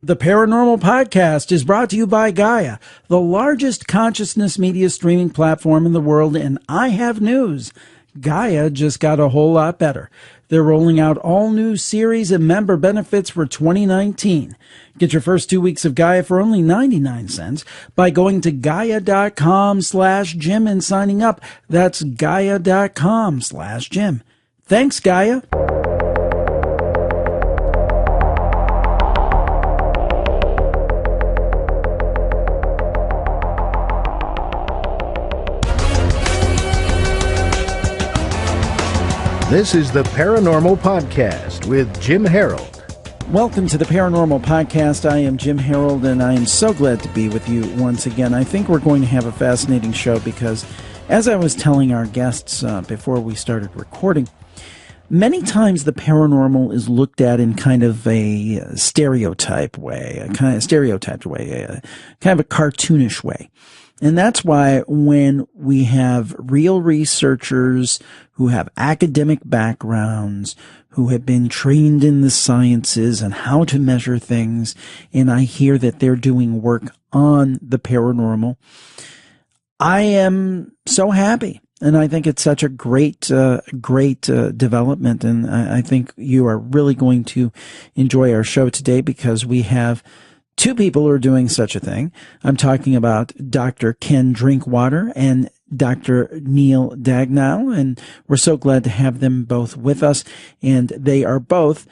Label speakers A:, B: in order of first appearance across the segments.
A: The Paranormal Podcast is brought to you by Gaia, the largest consciousness media streaming platform in the world, and I have news. Gaia just got a whole lot better. They're rolling out all new series and member benefits for 2019. Get your first 2 weeks of Gaia for only 99 cents by going to Gaia.com/Jim and signing up. That's Gaia.com/Jim. Thanks, Gaia.
B: This is the Paranormal Podcast with Jim Harold.
A: Welcome to the Paranormal Podcast. I am Jim Harold, and I am so glad to be with you once again. I think we're going to have a fascinating show because, as I was telling our guests before we started recording, many times the paranormal is looked at in kind of a stereotyped way, a kind of a cartoonish way. And that's why when we have real researchers who have academic backgrounds, who have been trained in the sciences and how to measure things, and I hear that they're doing work on the paranormal, I am so happy. And I think it's such a great development. And I think you are really going to enjoy our show today because we have two people who are doing such a thing. I'm talking about Dr. Ken Drinkwater and Dr. Neil Dagnall, and we're so glad to have them both with us. And they are both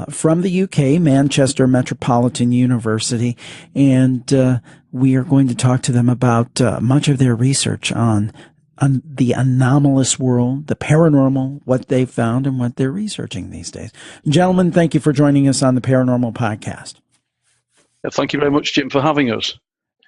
A: from the UK, Manchester Metropolitan University, and we are going to talk to them about much of their research on the anomalous world, the paranormal, what they've found, and what they're researching these days. Gentlemen, thank you for joining us on the Paranormal Podcast.
C: Thank you very much, Jim, for having us.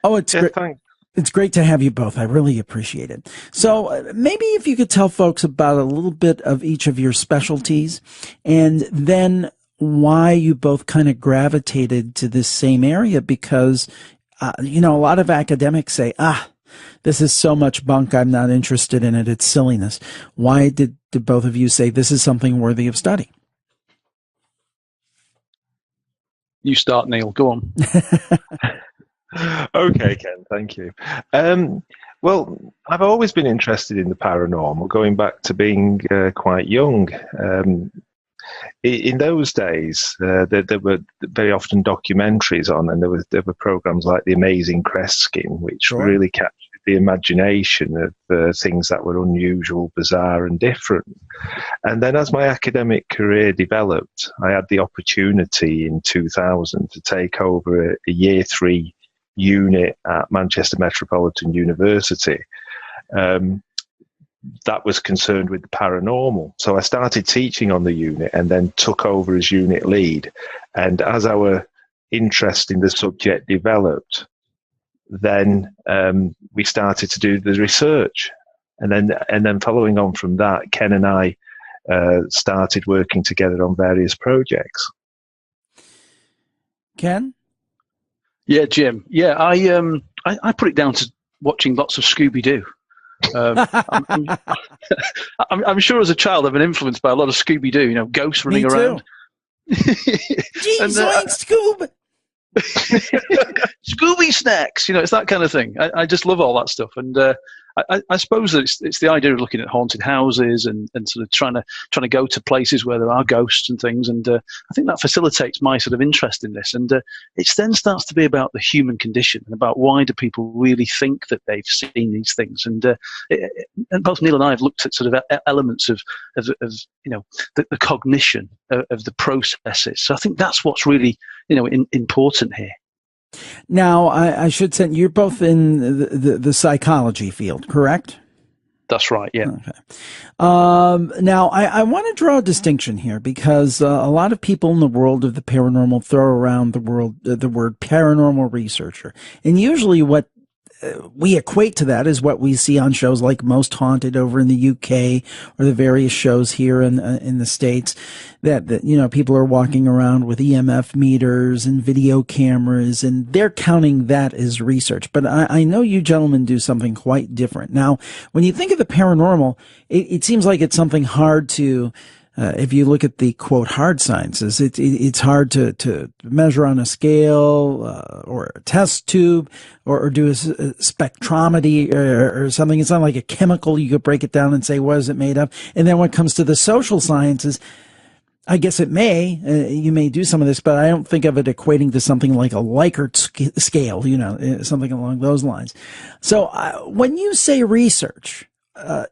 A: Oh, it's great. Thanks. It's great to have you both. I really appreciate it. So maybe if you could tell folks about a little bit of each of your specialties and then why you both kind of gravitated to this same area, because, a lot of academics say, this is so much bunk, I'm not interested in it, it's silliness. Why did both of you say this is something worthy of study?
C: You start, Neil. Go on.
D: Okay, Ken. Thank you. Well, I've always been interested in the paranormal, going back to being quite young. In those days, there were very often documentaries on, and there were programs like The Amazing Kreskin, which really captured the imagination of things that were unusual, bizarre, and different. And then as my academic career developed, I had the opportunity in 2000 to take over a Year 3 unit at Manchester Metropolitan University that was concerned with the paranormal. So I started teaching on the unit and then took over as unit lead. And as our interest in the subject developed, then we started to do the research. And then following on from that, Ken and I started working together on various projects.
A: Ken?
C: Yeah, Jim. Yeah, I put it down to watching lots of Scooby-Doo. I'm sure as a child I've been influenced by a lot of Scooby-Doo, ghosts running around.
A: Jeez, Scoob!
C: Scooby snacks, it's that kind of thing. I just love all that stuff, and I suppose that it's the idea of looking at haunted houses and sort of trying to go to places where there are ghosts and things, and I think that facilitates my sort of interest in this, and it then starts to be about the human condition and about why do people really think that they've seen these things, and both Neil and I have looked at sort of elements of the cognition of the processes. So I think that's what's really important here.
A: Now, I should say you're both in the psychology field, correct?
C: That's right, yeah.
A: Okay. Now, I want to draw a distinction here because a lot of people in the world of the paranormal throw around the word paranormal researcher. And usually what we equate to that is what we see on shows like Most Haunted over in the UK or the various shows here in the States that people are walking around with EMF meters and video cameras, and they're counting that as research. But I know you gentlemen do something quite different. Now, when you think of the paranormal, it seems like it's something hard to if you look at the quote hard sciences, it's hard to measure on a scale or a test tube or do a spectrometry or something. It's not like a chemical. You could break it down and say, what is it made of? And then when it comes to the social sciences, I guess you may do some of this, but I don't think of it equating to something like a Likert scale, something along those lines. So when you say research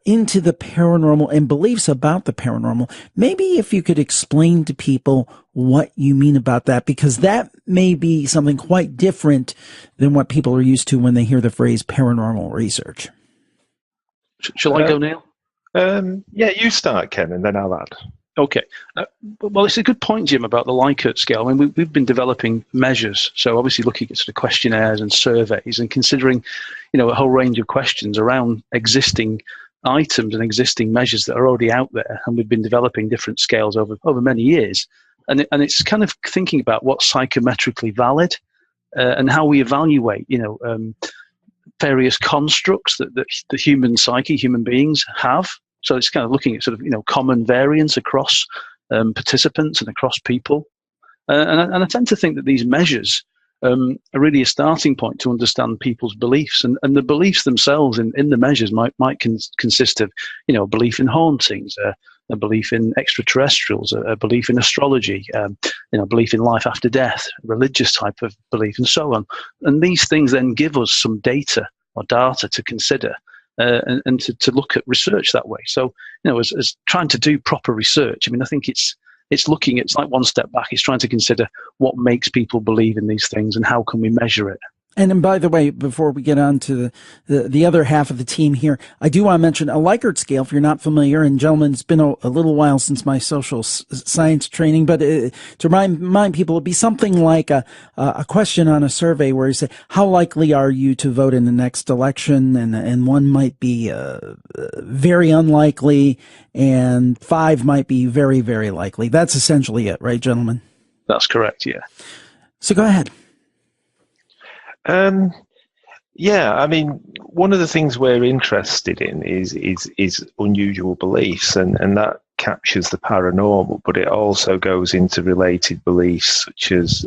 A: into the paranormal and beliefs about the paranormal, maybe if you could explain to people what you mean about that, because that may be something quite different than what people are used to when they hear the phrase paranormal research.
C: Shall I go, Neil?
D: Yeah, you start, Ken, and then I'll add.
C: Okay. Well, it's a good point, Jim, about the Likert scale. I mean, we've been developing measures, so obviously looking at sort of questionnaires and surveys and considering, a whole range of questions around existing items and existing measures that are already out there. And we've been developing different scales over many years. And it's kind of thinking about what's psychometrically valid and how we evaluate, various constructs that the human psyche, human beings have. So it's kind of looking at sort of, common variance across participants and across people. And I tend to think that these measures are really a starting point to understand people's beliefs. And the beliefs themselves in the measures might consist of, a belief in hauntings, a belief in extraterrestrials, a belief in astrology, a belief in life after death, a religious type of belief, and so on. And these things then give us some data to consider. And to look at research that way. So, as trying to do proper research, I think it's like one step back. It's trying to consider what makes people believe in these things and how can we measure it.
A: And by the way, before we get on to the other half of the team here, I do want to mention a Likert scale, if you're not familiar. And gentlemen, it's been a little while since my social science training, but to remind people, it'd be something like a question on a survey where you say, how likely are you to vote in the next election? And one might be very unlikely, and 5 might be very, very likely. That's essentially it, right, gentlemen?
C: That's correct, yeah.
A: So go ahead.
D: One of the things we're interested in is unusual beliefs, and that captures the paranormal, but it also goes into related beliefs such as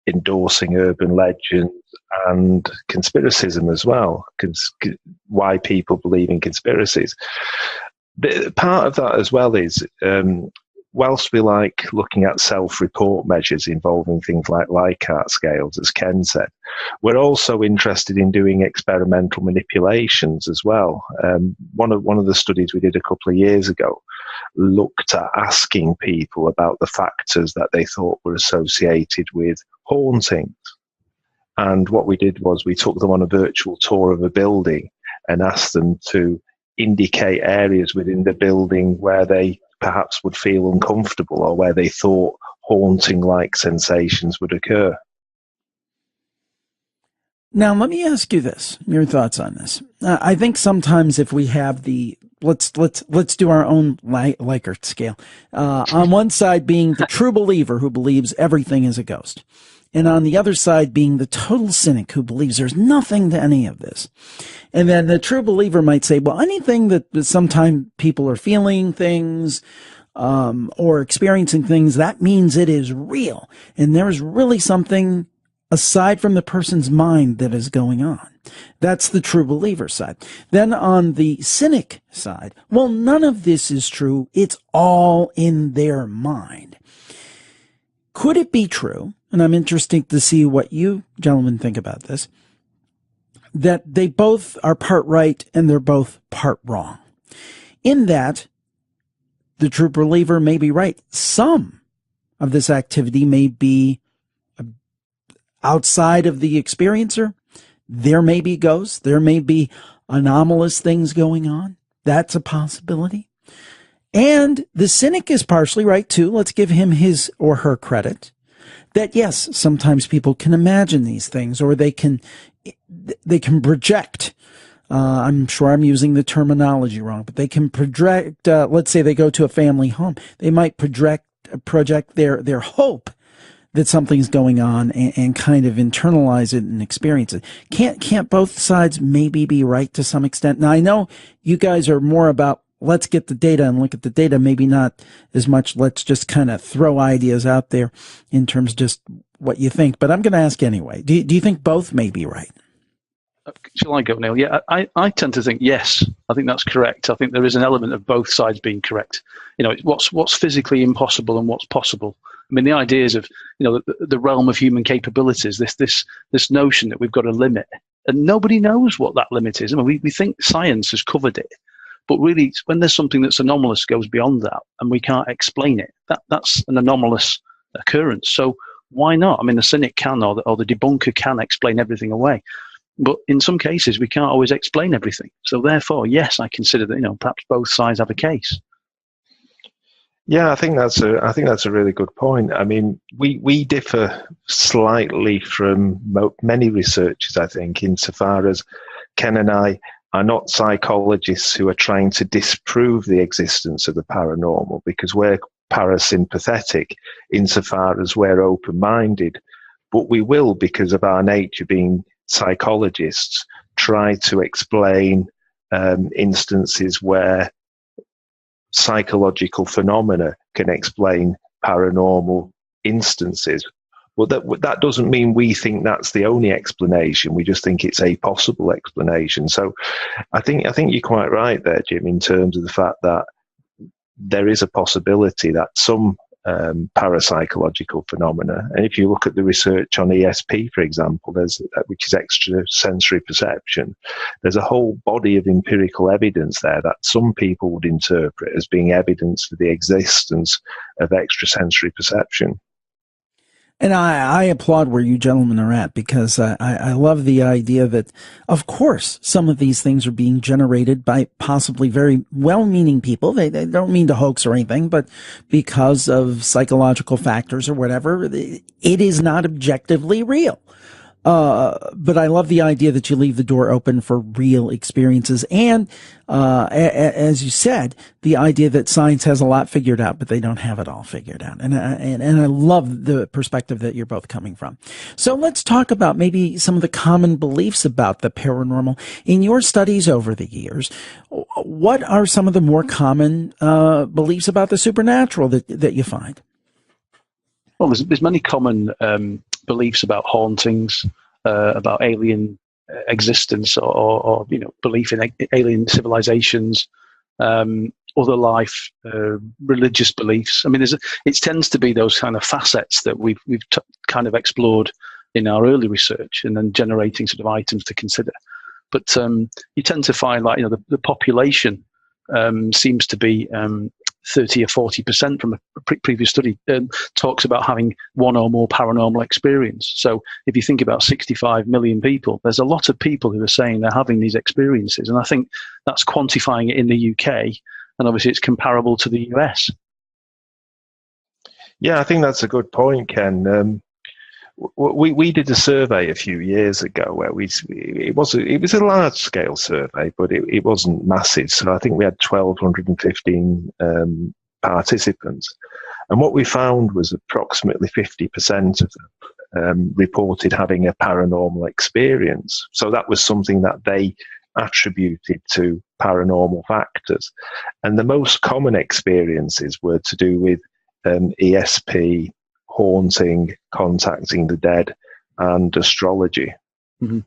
D: endorsing urban legends and conspiracism as well, why people believe in conspiracies. But part of that as well is whilst we like looking at self-report measures involving things like Likert scales, as Ken said, we're also interested in doing experimental manipulations as well. One of the studies we did a couple of years ago looked at asking people about the factors that they thought were associated with hauntings. And what we did was we took them on a virtual tour of a building and asked them to indicate areas within the building where they perhaps would feel uncomfortable or where they thought haunting-like sensations would occur.
A: Now, let me ask you this, your thoughts on this. I think sometimes if we have let's do our own Likert scale. On one side being the true believer who believes everything is a ghost. And on the other side being the total cynic who believes there's nothing to any of this. And then the true believer might say, well, anything that sometimes people are feeling things, or experiencing things, that means it is real. And there is really something aside from the person's mind that is going on. That's the true believer side. Then on the cynic side, well, none of this is true. It's all in their mind. Could it be true, and I'm interested to see what you gentlemen think about this, that they both are part right and they're both part wrong? In that, the true believer may be right. Some of this activity may be outside of the experiencer. There may be ghosts. There may be anomalous things going on. That's a possibility. And the cynic is partially right too. Let's give him his or her credit that yes, sometimes people can imagine these things, or they can project. I'm sure I'm using the terminology wrong, but they can project, let's say they go to a family home. They might project their hope that something's going on and kind of internalize it and experience it. Can't both sides maybe be right to some extent? Now, I know you guys are more about let's get the data and look at the data. Maybe not as much, let's just kind of throw ideas out there in terms of just what you think. But I'm going to ask anyway. Do you think both may be right?
C: Shall I go, Neil? Yeah, I tend to think yes. I think that's correct. I think there is an element of both sides being correct. What's physically impossible and what's possible. I mean, the ideas of the realm of human capabilities. This notion that we've got a limit, and nobody knows what that limit is. I mean, we think science has covered it, but really, when there's something that's anomalous, goes beyond that, and we can't explain it. That's an anomalous occurrence. So why not? I mean, the cynic can, or the debunker can explain everything away. But in some cases, we can't always explain everything. So therefore, yes, I consider that perhaps both sides have a case.
D: Yeah, I think that's a really good point. I mean, we differ slightly from many researchers, I think, insofar as Ken and I are not psychologists who are trying to disprove the existence of the paranormal, because we're parasympathetic insofar as we're open-minded. But we will, because of our nature being psychologists, try to explain instances where psychological phenomena can explain paranormal instances. Well, that doesn't mean we think that's the only explanation. We just think it's a possible explanation. So I think you're quite right there, Jim, in terms of the fact that there is a possibility that some parapsychological phenomena. And if you look at the research on ESP, for example, which is extrasensory perception, there's a whole body of empirical evidence there that some people would interpret as being evidence for the existence of extrasensory perception.
A: And I applaud where you gentlemen are at, because I love the idea that, of course, some of these things are being generated by possibly very well-meaning people. They don't mean to hoax or anything, but because of psychological factors or whatever, it is not objectively real. But I love the idea that you leave the door open for real experiences. And, as you said, the idea that science has a lot figured out, but they don't have it all figured out. And I love the perspective that you're both coming from. So let's talk about maybe some of the common beliefs about the paranormal. In your studies over the years, what are some of the more common, beliefs about the supernatural that you find?
C: Well, there's many common, beliefs about hauntings, about alien existence, or belief in alien civilizations, other life, religious beliefs. I mean, it tends to be those kind of facets that we've kind of explored in our early research, and then generating sort of items to consider. But you tend to find, like, the population seems to be 30 or 40% from a previous study talks about having one or more paranormal experience. So if you think about 65 million people, there's a lot of people who are saying they're having these experiences. And I think that's quantifying it in the UK, and obviously it's comparable to the US.
D: Yeah, I think that's a good point, Ken. We did a survey a few years ago where it was a large scale survey, but it wasn't massive. So I think we had 1,215 participants, and what we found was approximately 50% of them reported having a paranormal experience. So that was something that they attributed to paranormal factors, and the most common experiences were to do with ESP, haunting, contacting the dead, and astrology.
A: Mm-hmm.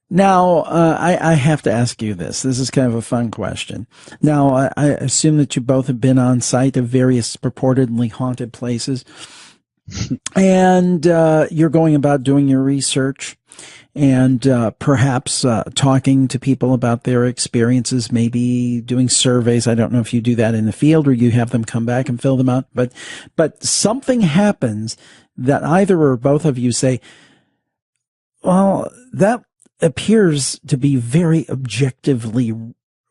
A: Now, I have to ask you this. This is kind of a fun question. Now, I assume that you both have been on site of various purportedly haunted places, and you're going about doing your research, and perhaps talking to people about their experiences, maybe doing surveys. I don't know if you do that in the field or you have them come back and fill them out, but something happens that either or both of you say, well, that appears to be very objectively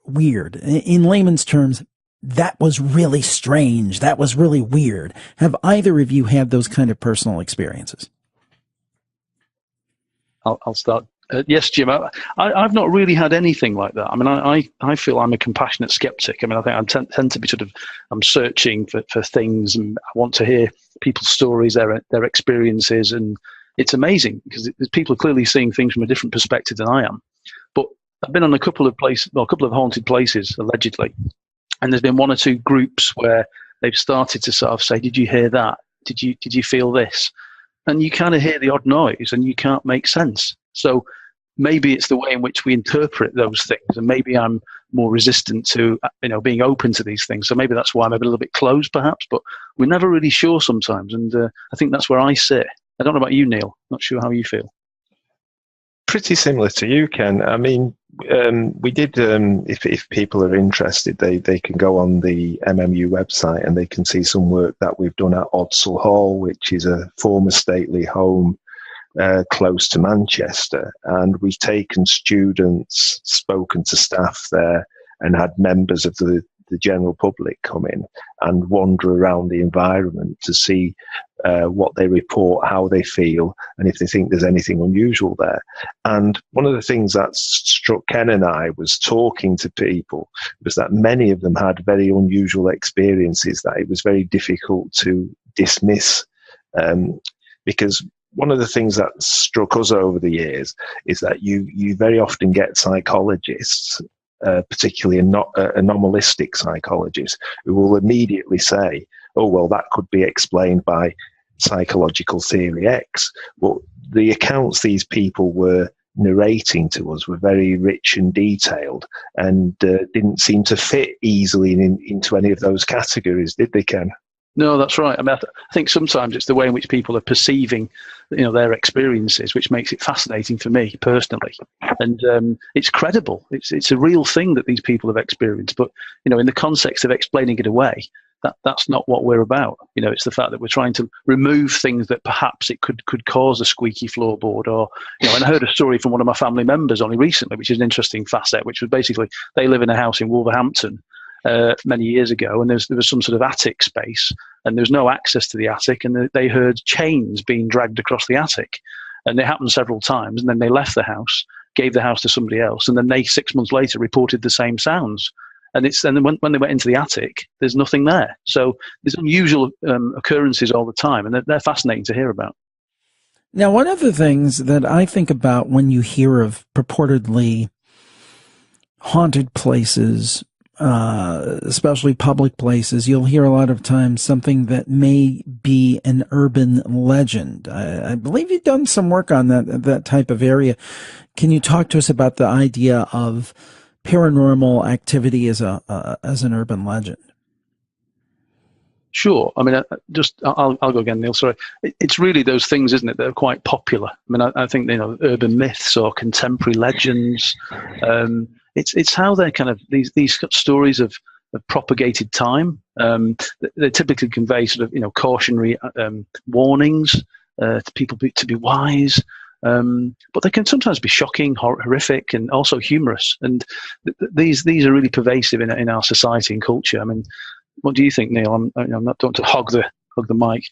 A: weird. In layman's terms, that was really strange. That was really weird. Have either of you had those kind of personal experiences?
C: I'll start. Yes, Jim. I've not really had anything like that. I mean, I feel I'm a compassionate skeptic. I mean, I think I tend to be I'm searching for things, and I want to hear people's stories, their experiences, and it's amazing because people are clearly seeing things from a different perspective than I am. But I've been on a couple of haunted places, allegedly, and there's been one or two groups where they've started to sort of say, "Did you hear that? Did you feel this?" And you kind of hear the odd noise, and you can't make sense. So maybe it's the way in which we interpret those things, and maybe I'm more resistant to being open to these things. So maybe that's why I'm a little bit closed, perhaps. But we're never really sure sometimes, and I think that's where I sit. I don't know about you, Neil. Not sure how you feel.
D: Pretty similar to you, Ken. I mean, we did, if people are interested, they can go on the MMU website and they can see some work that we've done at Odsal Hall, which is a former stately home close to Manchester. And we've taken students, spoken to staff there, and had members of the general public come in and wander around the environment to see what they report, how they feel, and if they think there's anything unusual there. And one of the things that struck Ken and I was talking to people was that many of them had very unusual experiences that it was very difficult to dismiss, because one of the things that struck us over the years is that you very often get psychologists, particularly anomalistic psychologists, who will immediately say, "Oh, well, that could be explained by psychological theory X." But the accounts these people were narrating to us were very rich and detailed, and didn't seem to fit easily into any of those categories, did they, Ken?
C: No, that's right. I mean, I think sometimes it's the way in which people are perceiving, their experiences, which makes it fascinating for me personally. And it's credible. It's a real thing that these people have experienced. But in the context of explaining it away, that's not what we're about. It's the fact that we're trying to remove things that perhaps it could cause a squeaky floorboard, or And I heard a story from one of my family members only recently, which is an interesting facet, which was basically they live in a house in Wolverhampton. Many years ago, and there was some sort of attic space, and there was no access to the attic, and they heard chains being dragged across the attic, and it happened several times, and then they left the house, gave the house to somebody else, and then they 6 months later reported the same sounds, and then when they went into the attic, there's nothing there. So there's unusual occurrences all the time, and they're fascinating to hear about.
A: Now, one of the things that I think about when you hear of purportedly haunted places, especially public places, you'll hear a lot of times something that may be an urban legend. I believe you've done some work on that type of area. Can you talk to us about the idea of paranormal activity as an urban legend?
C: Sure. I mean, I'll go again, Neil. Sorry. It's really those things, isn't it, that are quite popular. I mean, I think urban myths or contemporary legends. It's how they're kind of these stories of propagated time. They typically convey sort of cautionary warnings to people to be wise, but they can sometimes be shocking, horrific, and also humorous. And these are really pervasive in our society and culture. I mean, what do you think, Neil? I'm not don't to hog the mic.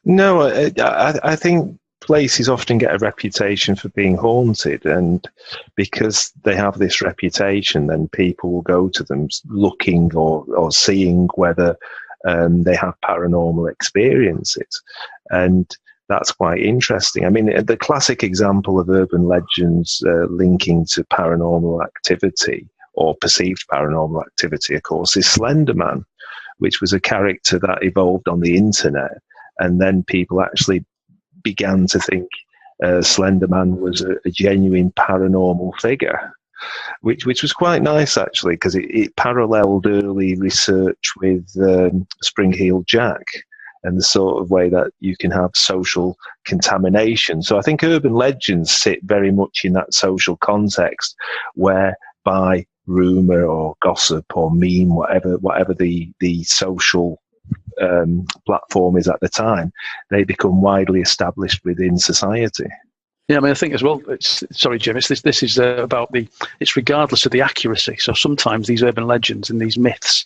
D: No, I think places often get a reputation for being haunted, and because they have this reputation, then people will go to them looking or seeing whether they have paranormal experiences, and that's quite interesting. I mean, the classic example of urban legends linking to paranormal activity or perceived paranormal activity, of course, is Slender Man, which was a character that evolved on the internet, and then people actually began to think Slender Man was a genuine paranormal figure, which was quite nice, actually, because it paralleled early research with Spring-Heeled Jack and the sort of way that you can have social contamination. So I think urban legends sit very much in that social context, whereby rumour or gossip or meme, whatever the social platform is at the time, they become widely established within society.
C: Yeah, I mean, I think as well. Sorry, Jim. This is about it's regardless of the accuracy. So sometimes these urban legends and these myths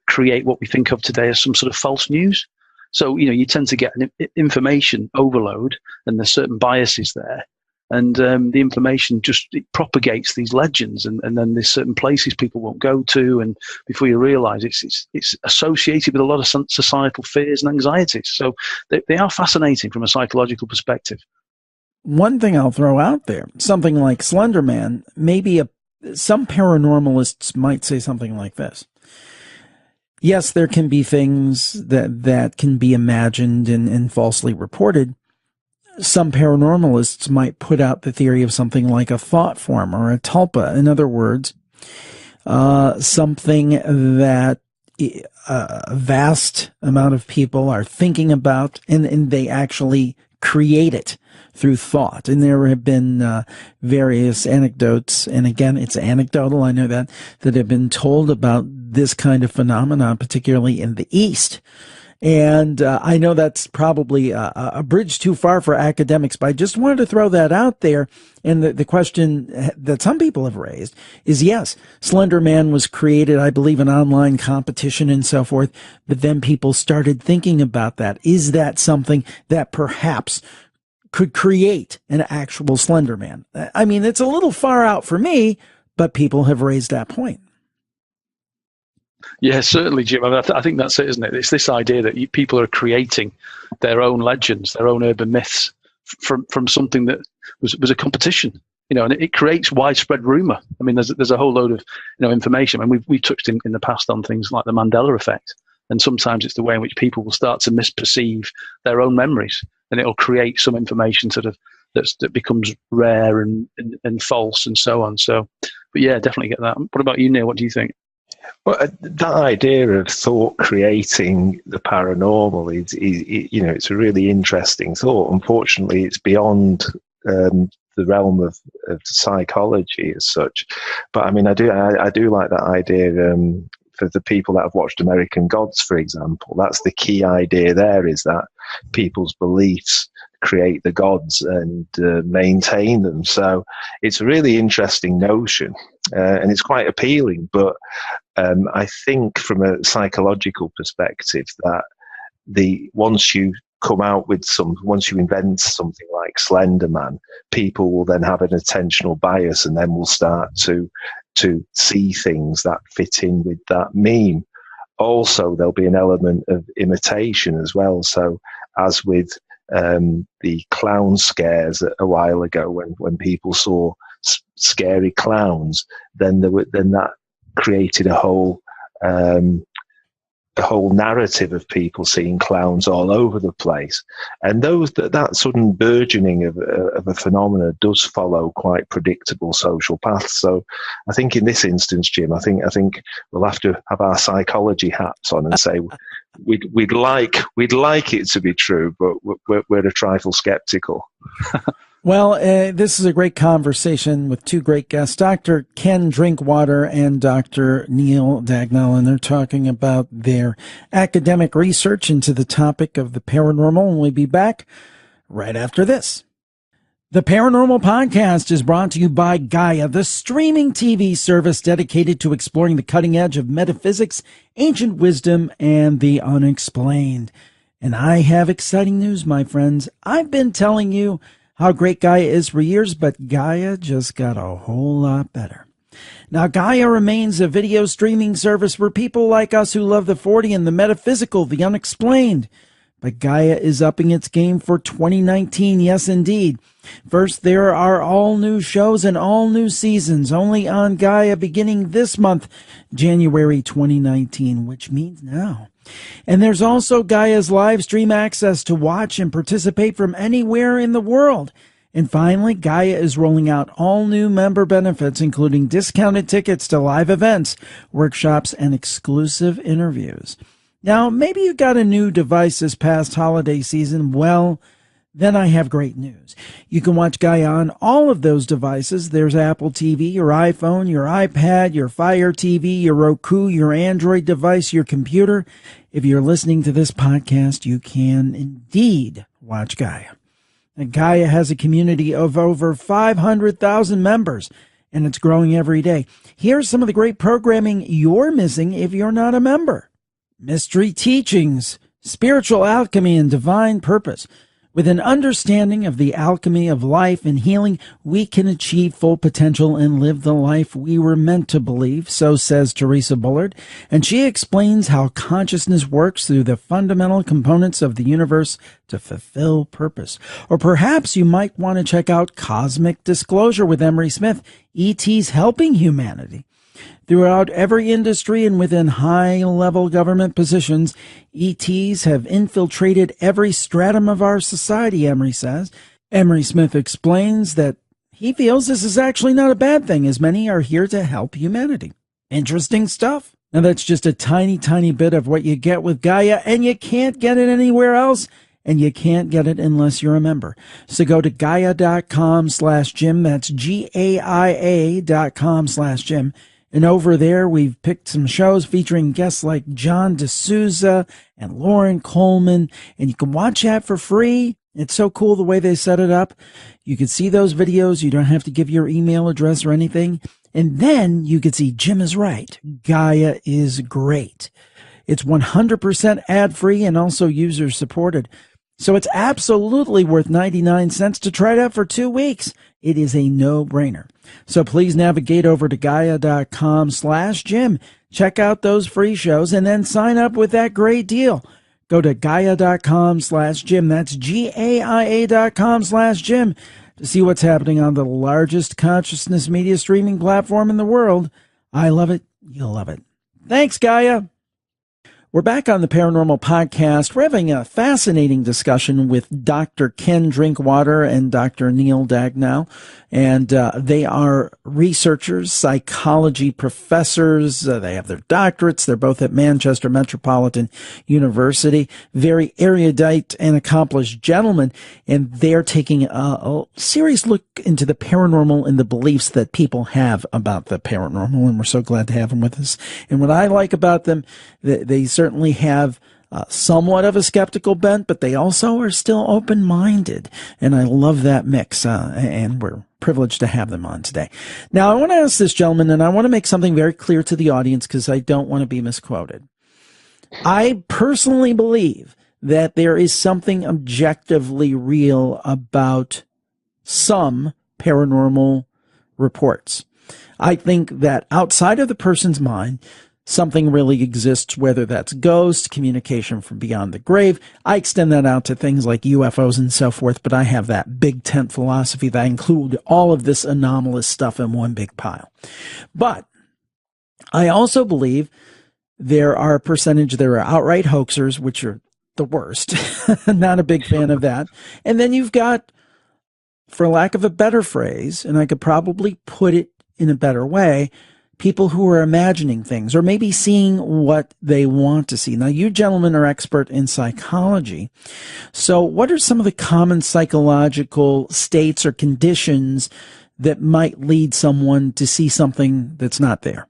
C: create what we think of today as some sort of false news. So you tend to get an information overload, and there's certain biases there, and the information it propagates these legends, and then there's certain places people won't go to, and before you realise it's associated with a lot of societal fears and anxieties. So they are fascinating from a psychological perspective.
A: one thing I'll throw out there, something like Slender Man, maybe some paranormalists might say something like this. Yes, there can be things that can be imagined and falsely reported. Some paranormalists might put out the theory of something like a thought form or a tulpa. In other words, something that a vast amount of people are thinking about, and they actually create it through thought. And there have been various anecdotes, and again, it's anecdotal, I know that have been told about this kind of phenomenon, particularly in the East. And I know that's probably a bridge too far for academics, but I just wanted to throw that out there. And the question that some people have raised is, yes, Slender Man was created, I believe, an online competition and so forth, but then people started thinking about that. Is that something that perhaps could create an actual Slender Man? I mean, it's a little far out for me, but people have raised that point.
C: Yeah, certainly, Jim. I mean, I think that's it, isn't it? It's this idea that people are creating their own legends, their own urban myths from something that was a competition, and it creates widespread rumor. I mean, there's a whole load of information. I mean, we've touched in the past on things like the Mandela effect, and sometimes it's the way in which people will start to misperceive their own memories, and it'll create some information that becomes rare and false and so on. So, but yeah, definitely get that. What about you, Neil? What do you think?
D: Well, that idea of thought creating the paranormal is it's a really interesting thought. Unfortunately, it's beyond the realm of psychology as such. But I mean, I do like that idea. For the people that have watched American Gods, for example, that's the key idea there, is that people's beliefs create the gods and maintain them. So it's a really interesting notion, and it's quite appealing. But I think from a psychological perspective that once you invent something like Slender Man, people will then have an attentional bias and then will start to see things that fit in with that meme. Also, there'll be an element of imitation as well. So as with the clown scares a while ago, when people saw scary clowns, then that created a whole narrative of people seeing clowns all over the place, and that sudden burgeoning of a phenomena does follow quite predictable social paths. So, I think in this instance, Jim, I think we'll have to have our psychology hats on and say we'd like it to be true, but we're a trifle skeptical.
A: Well, this is a great conversation with two great guests, Dr. Ken Drinkwater and Dr. Neil Dagnall, and they're talking about their academic research into the topic of the paranormal, and we'll be back right after this. The Paranormal Podcast is brought to you by Gaia, the streaming TV service dedicated to exploring the cutting edge of metaphysics, ancient wisdom, and the unexplained. And I have exciting news, my friends. I've been telling you how great Gaia is for years, but Gaia just got a whole lot better. Now, Gaia remains a video streaming service for people like us who love the 40 and the metaphysical, the unexplained. But Gaia is upping its game for 2019, yes indeed. First, there are all new shows and all new seasons only on Gaia beginning this month, January 2019, which means now. And there's also Gaia's live stream access to watch and participate from anywhere in the world. And finally, Gaia is rolling out all new member benefits, including discounted tickets to live events, workshops, and exclusive interviews. Now, maybe you got a new device this past holiday season. Well, then I have great news. You can watch Gaia on all of those devices. There's Apple TV, your iPhone, your iPad, your Fire TV, your Roku, your Android device, your computer. If you're listening to this podcast, you can indeed watch Gaia. And Gaia has a community of over 500,000 members, and it's growing every day. Here's some of the great programming you're missing if you're not a member. Mystery teachings, spiritual alchemy, and divine purpose, With an understanding of the alchemy of life and healing, we can achieve full potential and live the life we were meant to believe, so says Teresa Bullard, and she explains how consciousness works through the fundamental components of the universe to fulfill purpose. Or perhaps you might want to check out Cosmic Disclosure with Emery Smith, ET's helping humanity. Throughout every industry and within high-level government positions, ETs have infiltrated every stratum of our society, Emery says. Emery Smith explains that he feels this is actually not a bad thing, as many are here to help humanity. Interesting stuff. Now, that's just a tiny, tiny bit of what you get with Gaia, and you can't get it anywhere else, and you can't get it unless you're a member. So go to Gaia.com/Jim. That's GAIA.com/Jim. And over there, we've picked some shows featuring guests like John D'Souza and Lauren Coleman, and you can watch that for free. It's so cool the way they set it up. You can see those videos. You don't have to give your email address or anything. And then you can see Jim is right. Gaia is great. It's 100% ad-free and also user-supported. So it's absolutely worth 99 cents to try it out for 2 weeks. It is a no-brainer. So please navigate over to Gaia.com/Jim. Check out those free shows and then sign up with that great deal. Go to Gaia.com/Jim. That's GAIA.com/Jim to see what's happening on the largest consciousness media streaming platform in the world. I love it. You'll love it. Thanks, Gaia. We're back on the Paranormal Podcast. We're having a fascinating discussion with Dr. Ken Drinkwater and Dr. Neil Dagnall, and they are researchers, psychology professors. They have their doctorates. They're both at Manchester Metropolitan University. Very erudite and accomplished gentlemen, and they're taking a serious look into the paranormal and the beliefs that people have about the paranormal, and we're so glad to have them with us. And what I like about them, they certainly have somewhat of a skeptical bent, but they also are still open-minded. And I love that mix, and we're privileged to have them on today. Now, I want to ask this gentleman, and I want to make something very clear to the audience because I don't want to be misquoted. I personally believe that there is something objectively real about some paranormal reports. I think that outside of the person's mind, something really exists, whether that's ghosts, communication from beyond the grave. I extend that out to things like UFOs and so forth, but I have that big tent philosophy that I include all of this anomalous stuff in one big pile. But I also believe there are a percentage, there are outright hoaxers, which are the worst. Not a big fan of that. And then you've got, for lack of a better phrase, and I could probably put it in a better way, people who are imagining things or maybe seeing what they want to see. Now, you gentlemen are expert in psychology. So what are some of the common psychological states or conditions that might lead someone to see something that's not there?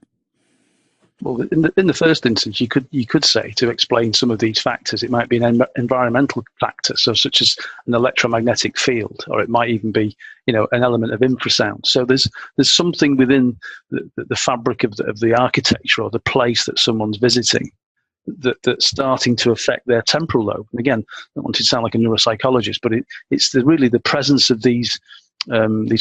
C: Well, in the first instance, you could say, to explain some of these factors, it might be an environmental factor, so such as an electromagnetic field, or it might even be, an element of infrasound. So there's something within the fabric of the architecture or the place that someone's visiting that's starting to affect their temporal lobe. And again, I don't want to sound like a neuropsychologist, but it's really the presence of these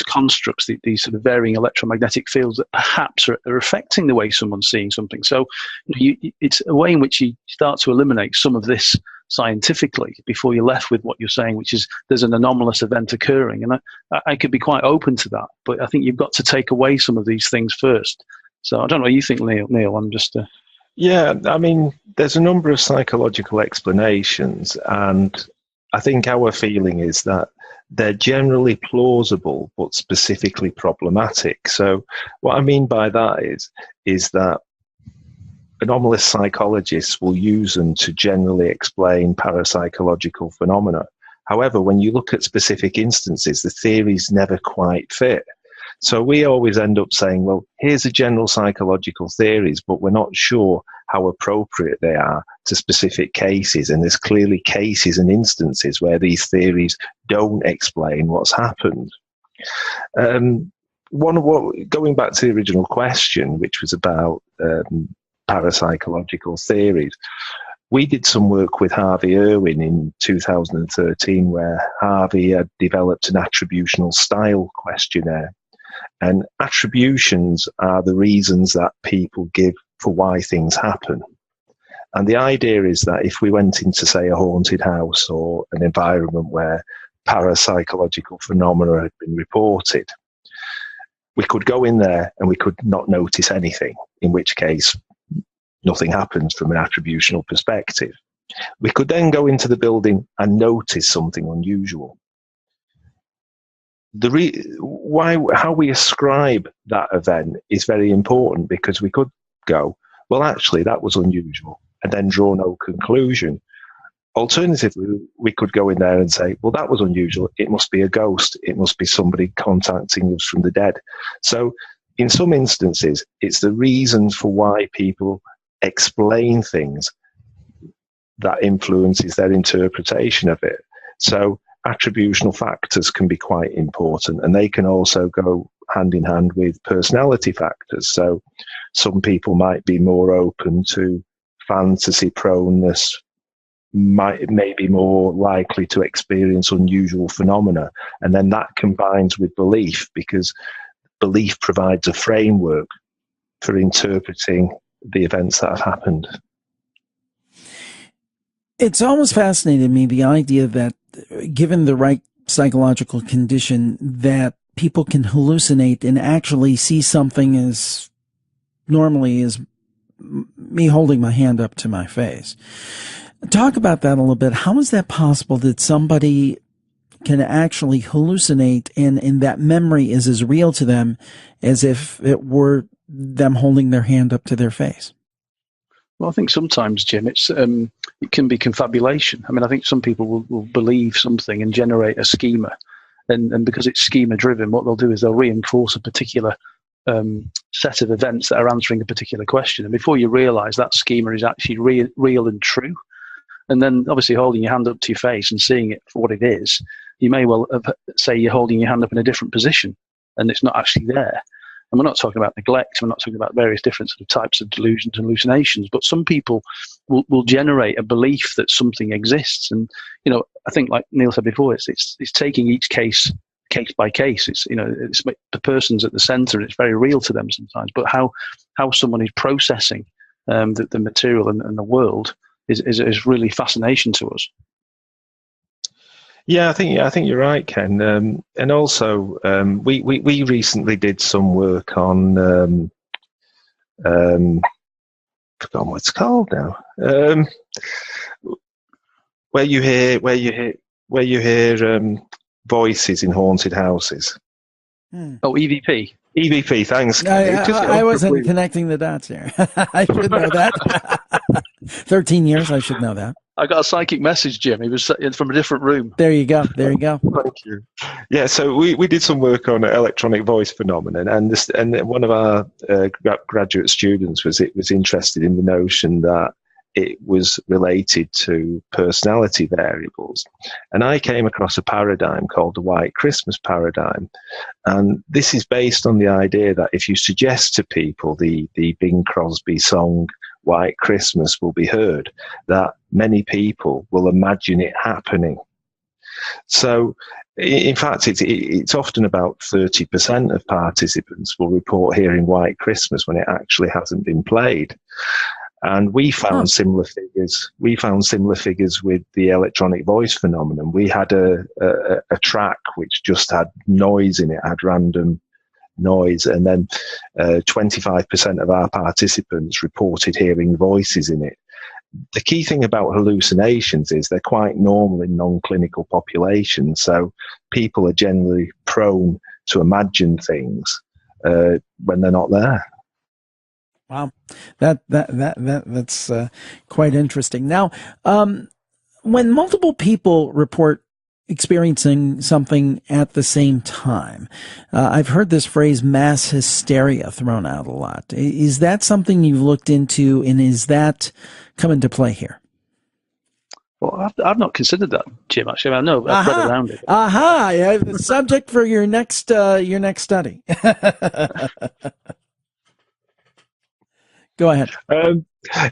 C: constructs, these sort of varying electromagnetic fields that perhaps are affecting the way someone's seeing something. So it's a way in which you start to eliminate some of this scientifically before you're left with what you're saying, which is there's an anomalous event occurring. And I could be quite open to that, but I think you've got to take away some of these things first. So I don't know what you think, Neil. I'm just...
D: Yeah, I mean, there's a number of psychological explanations, and I think our feeling is that they're generally plausible but specifically problematic. So what I mean by that is that anomalous psychologists will use them to generally explain parapsychological phenomena. However, when you look at specific instances, the theories never quite fit. So we always end up saying, well, here's the general psychological theories, but we're not sure how appropriate they are to specific cases. And there's clearly cases and instances where these theories don't explain what's happened. Going back to the original question, which was about parapsychological theories, We did some work with Harvey Irwin in 2013 where Harvey had developed an attributional style questionnaire. And attributions are the reasons that people give for why things happen. And the idea is that if we went into, say, a haunted house or an environment where parapsychological phenomena had been reported, we could go in there and we could not notice anything, in which case nothing happens from an attributional perspective. We could then go into the building and notice something unusual. How we ascribe that event is very important, because we could go, well, actually, that was unusual, and then draw no conclusion. Alternatively, we could go in there and say, well, that was unusual. It must be a ghost. It must be somebody contacting us from the dead. So in some instances, it's the reasons for why people explain things that influences their interpretation of it. So attributional factors can be quite important, and they can also go hand in hand with personality factors. So some people might be more open to fantasy proneness, may be more likely to experience unusual phenomena, and then that combines with belief, because belief provides a framework for interpreting the events that have happened.
A: It's almost fascinated me, the idea that given the right psychological condition, that people can hallucinate and actually see something as normally as me holding my hand up to my face. Talk about that a little bit. How is that possible that somebody can actually hallucinate and that memory is as real to them as if it were them holding their hand up to their face?
C: Well, I think sometimes, Jim, it can be confabulation. I mean, I think some people will believe something and generate a schema. And because it's schema-driven, what they'll do is they'll reinforce a particular set of events that are answering a particular question. And before you realise, that schema is actually real and true. And then, obviously, holding your hand up to your face and seeing it for what it is, you may well say you're holding your hand up in a different position, and it's not actually there. And we're not talking about neglect. We're not talking about various different sort of types of delusions and hallucinations. But some people will generate a belief that something exists. And, you know, I think, like Neil said before, it's taking each case by case. It's, you know, it's the person's at the centre, and it's very real to them sometimes. But how someone is processing the material and the world is really fascination to us.
D: Yeah, I think you're right, Ken. And also, we recently did some work on forgotten what it's called now. Where you hear voices in haunted houses.
C: Oh, EVP.
D: EVP, thanks.
A: I wasn't connecting the dots here. I should know that. 13 years, I should know that.
C: I got a psychic message, Jim. He was from a different room.
A: There you go. Thank
D: you. Yeah, so we did some work on electronic voice phenomenon, and one of our graduate students was interested in the notion that it was related to personality variables. And I came across a paradigm called the White Christmas paradigm. And this is based on the idea that if you suggest to people the Bing Crosby song White Christmas will be heard, that many people will imagine it happening. So, in fact, it's often about 30% of participants will report hearing White Christmas when it actually hasn't been played. And we found similar figures. We found similar figures with the electronic voice phenomenon. We had a track which just had noise in it, had random noise, and then 25% of our participants reported hearing voices in it. The key thing about hallucinations is they're quite normal in non-clinical populations, so people are generally prone to imagine things when they're not there.
A: Wow, that's quite interesting. Now, when multiple people report experiencing something at the same time, I've heard this phrase mass hysteria thrown out a lot. Is that something you've looked into, and is that come into play here?
C: Well, I've not considered that, Jim. Actually, I know I've read around it.
A: Yeah, the subject for your next study. Go ahead.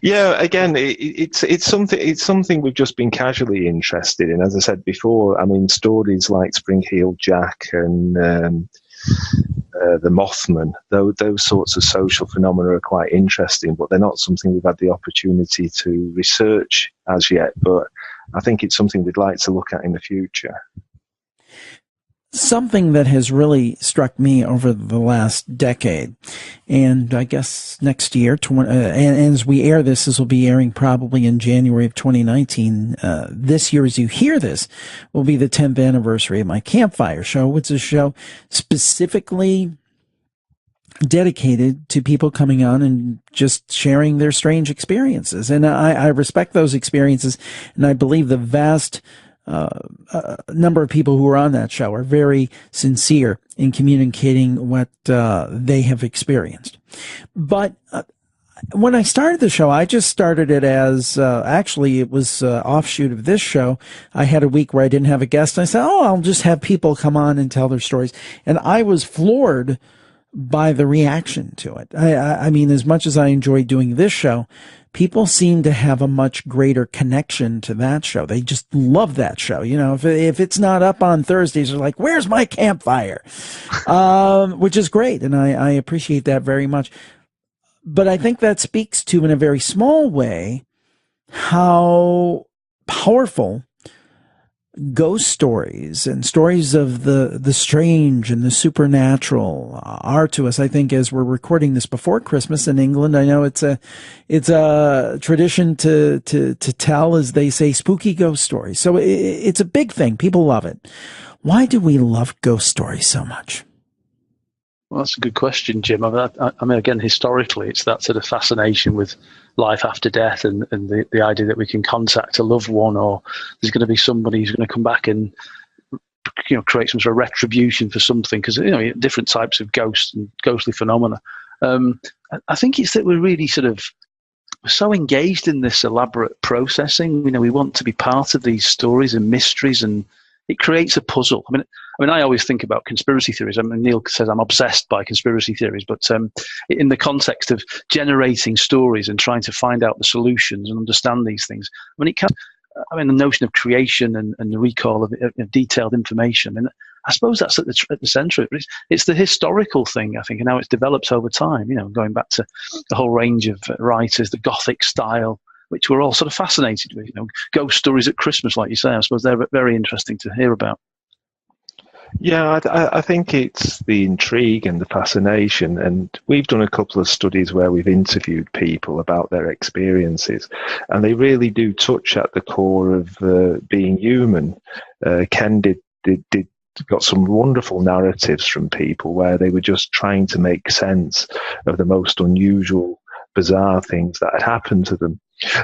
D: Yeah, again, it's something we've just been casually interested in. As I said before, I mean, stories like Spring-Heeled Jack and the Mothman, those sorts of social phenomena are quite interesting, but they're not something we've had the opportunity to research as yet. But I think it's something we'd like to look at in the future.
A: Something that has really struck me over the last decade, and I guess next year, and as we air this will be airing probably in January of 2019. This year, as you hear this, will be the 10th anniversary of my Campfire show. It's a show specifically dedicated to people coming on and just sharing their strange experiences. And I respect those experiences, and I believe the vast number of people who are on that show are very sincere in communicating what they have experienced. But when I started the show, I just started it as actually it was offshoot of this show. I had a week where I didn't have a guest. And I said, I'll just have people come on and tell their stories. And I was floored by the reaction to it. I mean, as much as I enjoyed doing this show, people seem to have a much greater connection to that show. They just love that show. You know, if it's not up on Thursdays, they're like, where's my Campfire? Which is great. And I appreciate that very much. But I think that speaks to, in a very small way, how powerful ghost stories and stories of the strange and the supernatural are to us. I think as we're recording this before Christmas in England, I know it's a tradition to tell, as they say, spooky ghost stories. So it's a big thing. People love it. Why do we love ghost stories so much?
C: Well, that's a good question, Jim. I mean, again, historically, it's that sort of fascination with life after death and the idea that we can contact a loved one, or there's going to be somebody who's going to come back and, you know, create some sort of retribution for something, because, you know, different types of ghosts and ghostly phenomena. I think it's that we're really we're so engaged in this elaborate processing. You know, we want to be part of these stories and mysteries, and it creates a puzzle. I mean, I always think about conspiracy theories. I mean, Neil says I'm obsessed by conspiracy theories, but in the context of generating stories and trying to find out the solutions and understand these things, I mean, the notion of creation and the recall of detailed information, and I suppose that's at the centre of it. It's the historical thing, I think, and how it's developed over time. You know, going back to the whole range of writers, the Gothic style, which we're all sort of fascinated with. You know, ghost stories at Christmas, like you say. I suppose they're very interesting to hear about.
D: Yeah, I think it's the intrigue and the fascination. And we've done a couple of studies where we've interviewed people about their experiences, and they really do touch at the core of being human. Ken got some wonderful narratives from people where they were just trying to make sense of the most unusual, bizarre things that had happened to them.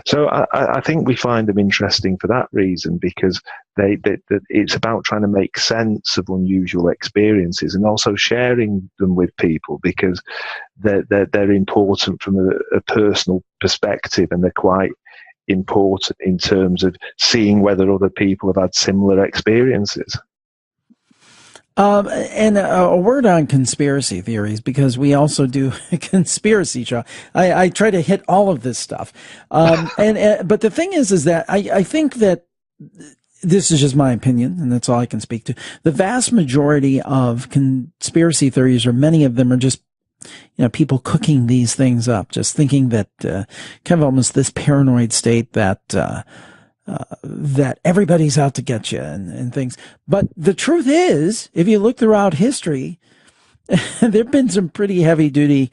D: So I think we find them interesting for that reason, because it's about trying to make sense of unusual experiences and also sharing them with people, because they're important from a personal perspective, and they're quite important in terms of seeing whether other people have had similar experiences.
A: And a word on conspiracy theories, because we also do a conspiracy show. I try to hit all of this stuff. But the thing is that I think that this is just my opinion, and that's all I can speak to. The vast majority of conspiracy theories, or many of them, are just, you know, people cooking these things up, just thinking that, kind of almost this paranoid state that everybody's out to get you and things. But the truth is, if you look throughout history, there have been some pretty heavy-duty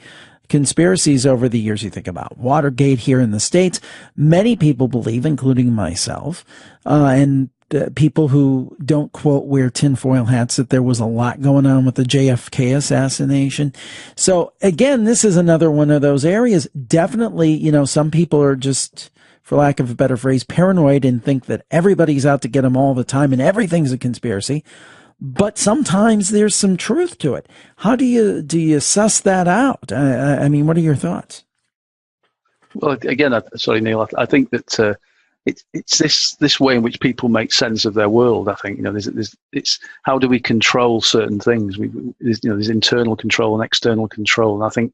A: conspiracies over the years. You think about Watergate here in the States. Many people believe, including myself, and people who don't quote wear tinfoil hats, that there was a lot going on with the JFK assassination. So again, this is another one of those areas. Definitely, you know, some people are just, for lack of a better phrase, paranoid, and think that everybody's out to get them all the time and everything's a conspiracy. But sometimes there's some truth to it. How do you suss that out? I mean, what are your thoughts?
C: Well, again, sorry, Neil, I think that it's this way in which people make sense of their world. I think, you know, it's how do we control certain things? There's internal control and external control, and I think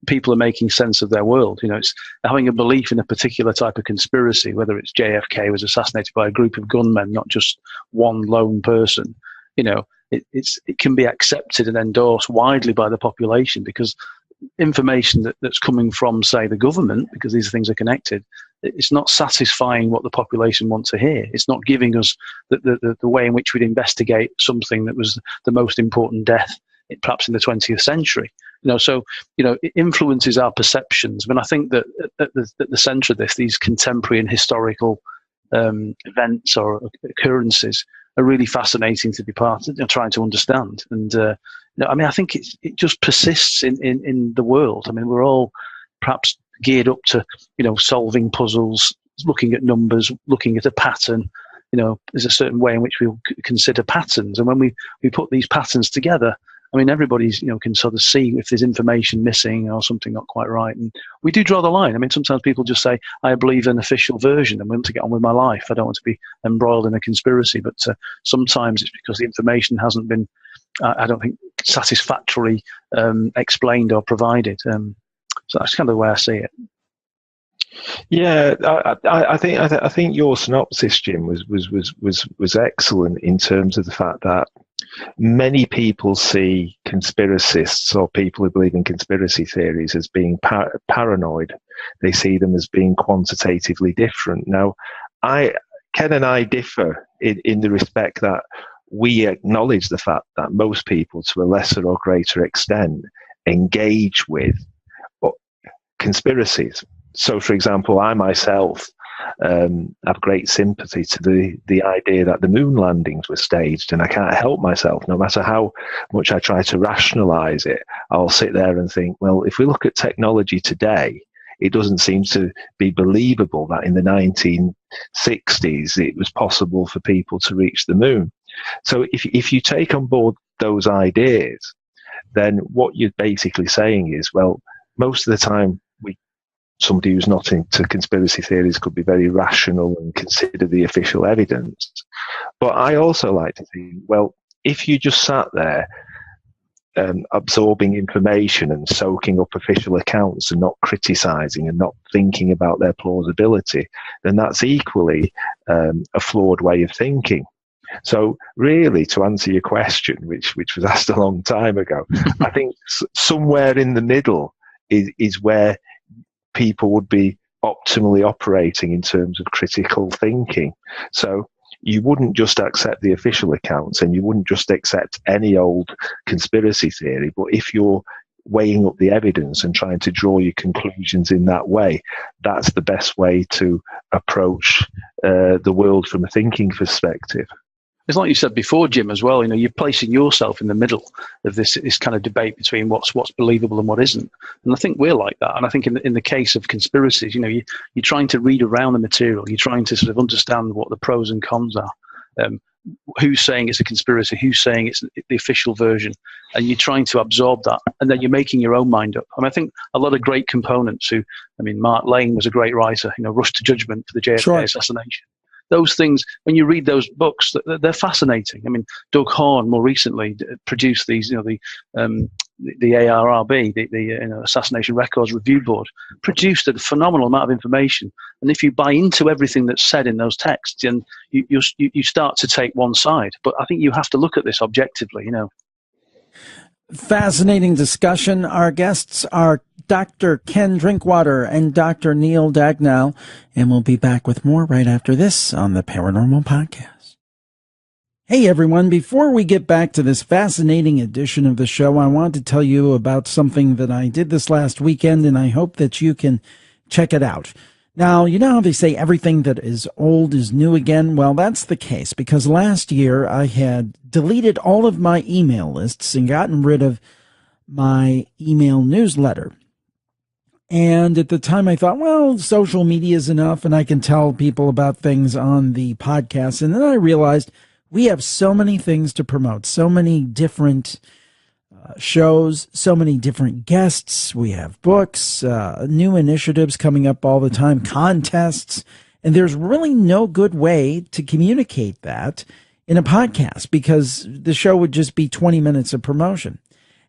C: people are making sense of their world. It's having a belief in a particular type of conspiracy, whether it's JFK was assassinated by a group of gunmen, not just one lone person. It can be accepted and endorsed widely by the population because information that's coming from, say, the government, because these things are connected, it's not satisfying what the population wants to hear. It's not giving us the way in which we'd investigate something that was the most important death, perhaps in the 20th century. So it influences our perceptions. I think that at the centre of this, these contemporary and historical events or occurrences are really fascinating to be part of, trying to understand. And I think it just persists in the world. We're all perhaps geared up to solving puzzles, looking at numbers, looking at a pattern. There's a certain way in which we consider patterns, and when we put these patterns together, everybody's can sort of see if there's information missing or something not quite right, and we do draw the line. Sometimes people just say, I believe an official version and I want to get on with my life. I don't want to be embroiled in a conspiracy. But sometimes it's because the information hasn't been, I don't think, satisfactorily explained or provided. So that's kind of the way I see it.
D: Yeah, I think your synopsis, Jim, was excellent in terms of the fact that many people see conspiracists or people who believe in conspiracy theories as being paranoid. They see them as being quantitatively different. Now, Ken and I differ in the respect that we acknowledge the fact that most people, to a lesser or greater extent, engage with conspiracies. So, for example, I myself have great sympathy to the idea that the moon landings were staged, and I can't help myself. No matter how much I try to rationalize it, I'll sit there and think, well, if we look at technology today, it doesn't seem to be believable that in the 1960s it was possible for people to reach the moon. So if you take on board those ideas, then what you're basically saying is, well, most of the time somebody who's not into conspiracy theories could be very rational and consider the official evidence. But I also like to think, well, if you just sat there absorbing information and soaking up official accounts and not criticizing and not thinking about their plausibility, then that's equally a flawed way of thinking. So really, to answer your question, which was asked a long time ago, I think somewhere in the middle is where people would be optimally operating in terms of critical thinking. So you wouldn't just accept the official accounts and you wouldn't just accept any old conspiracy theory, but if you're weighing up the evidence and trying to draw your conclusions in that way, that's the best way to approach the world from a thinking perspective.
C: It's like you said before, Jim, as well. You're placing yourself in the middle of this kind of debate between what's believable and what isn't. And I think we're like that. And I think in the case of conspiracies, you're trying to read around the material. You're trying to sort of understand what the pros and cons are. Who's saying it's a conspiracy? Who's saying it's the official version? And you're trying to absorb that, and then you're making your own mind up. I think a lot of great components Mark Lane was a great writer. Rush to Judgment for the JFK assassination. Those things, when you read those books, they're fascinating. Doug Horne more recently produced these, the ARRB, the Assassination Records Review Board, produced a phenomenal amount of information. And if you buy into everything that's said in those texts, then you start to take one side. But I think you have to look at this objectively,
A: Fascinating discussion. Our guests are Dr. Ken Drinkwater and Dr. Neil Dagnall, and we'll be back with more right after this on the Paranormal Podcast. Hey everyone, before we get back to this fascinating edition of the show, I want to tell you about something that I did this last weekend, and I hope that you can check it out. Now, you know how they say everything that is old is new again? Well, that's the case, because last year I had deleted all of my email lists and gotten rid of my email newsletter. And at the time I thought, well, social media is enough and I can tell people about things on the podcast. And then I realized we have so many things to promote, so many different shows, so many different guests. We have books, new initiatives coming up all the time, contests, and there's really no good way to communicate that in a podcast because the show would just be 20 minutes of promotion.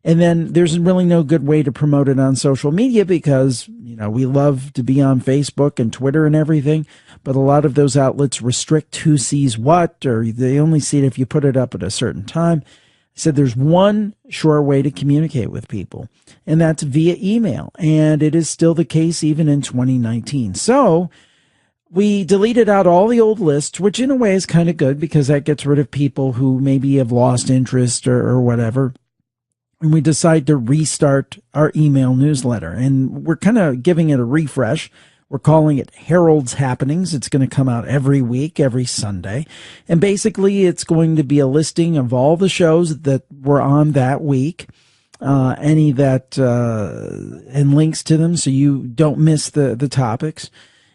A: And then there's really no good way to promote it on social media because, we love to be on Facebook and Twitter and everything, but a lot of those outlets restrict who sees what, or they only see it if you put it up at a certain time. I said there's one sure way to communicate with people, and that's via email. And it is still the case even in 2019. So we deleted out all the old lists, which in a way is kind of good because that gets rid of people who maybe have lost interest or whatever. And we decide to restart our email newsletter, and we're kind of giving it a refresh. We're calling it Harold's Happenings. It's going to come out every week, every Sunday. And basically, it's going to be a listing of all the shows that were on that week, any that, and links to them so you don't miss the topics.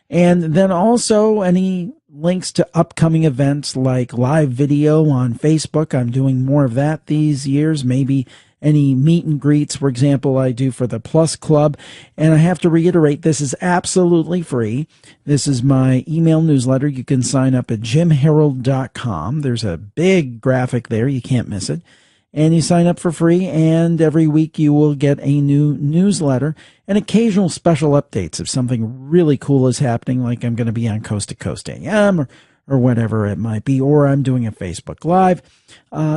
A: And then also any links to upcoming events like live video on Facebook. I'm doing more of that these years, maybe any meet and greets, for example, I do for the Plus Club. And I have to reiterate, this is absolutely free. This is my email newsletter. You can sign up at jimharold.com. There's a big graphic there. You can't miss it. And you sign up for free, and every week you will get a new newsletter and occasional special updates if something really cool is happening, like I'm going to be on Coast to Coast AM or whatever it might be, or I'm doing a Facebook Live.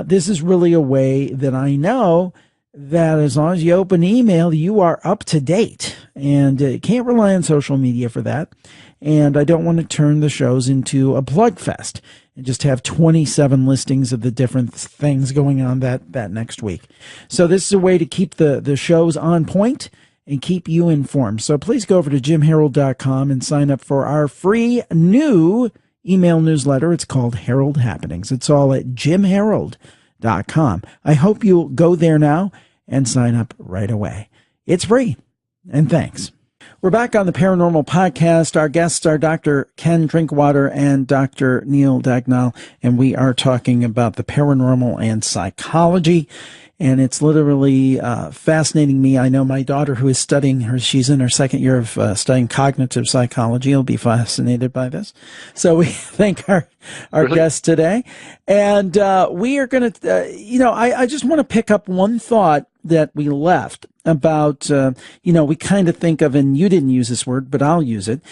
A: This is really a way that I know that as long as you open email, you are up to date, and you can't rely on social media for that. And I don't want to turn the shows into a plug fest and just have 27 listings of the different things going on that next week. So this is a way to keep the shows on point and keep you informed. So please go over to jimharold.com and sign up for our free new email newsletter. It's called Harold Happenings. It's all at jimharold.com. I hope you'll go there now and sign up right away. It's free. And thanks. We're back on the Paranormal Podcast. Our guests are Dr. Ken Drinkwater and Dr. Neil Dagnall, and we are talking about the paranormal and psychology. And it's literally fascinating me. I know my daughter, who is studying she's in her second year of studying cognitive psychology, will be fascinated by this. So we thank our guests today. And we are going to, I just want to pick up one thought that we left about, we kind of think of, and you didn't use this word, but I'll use it.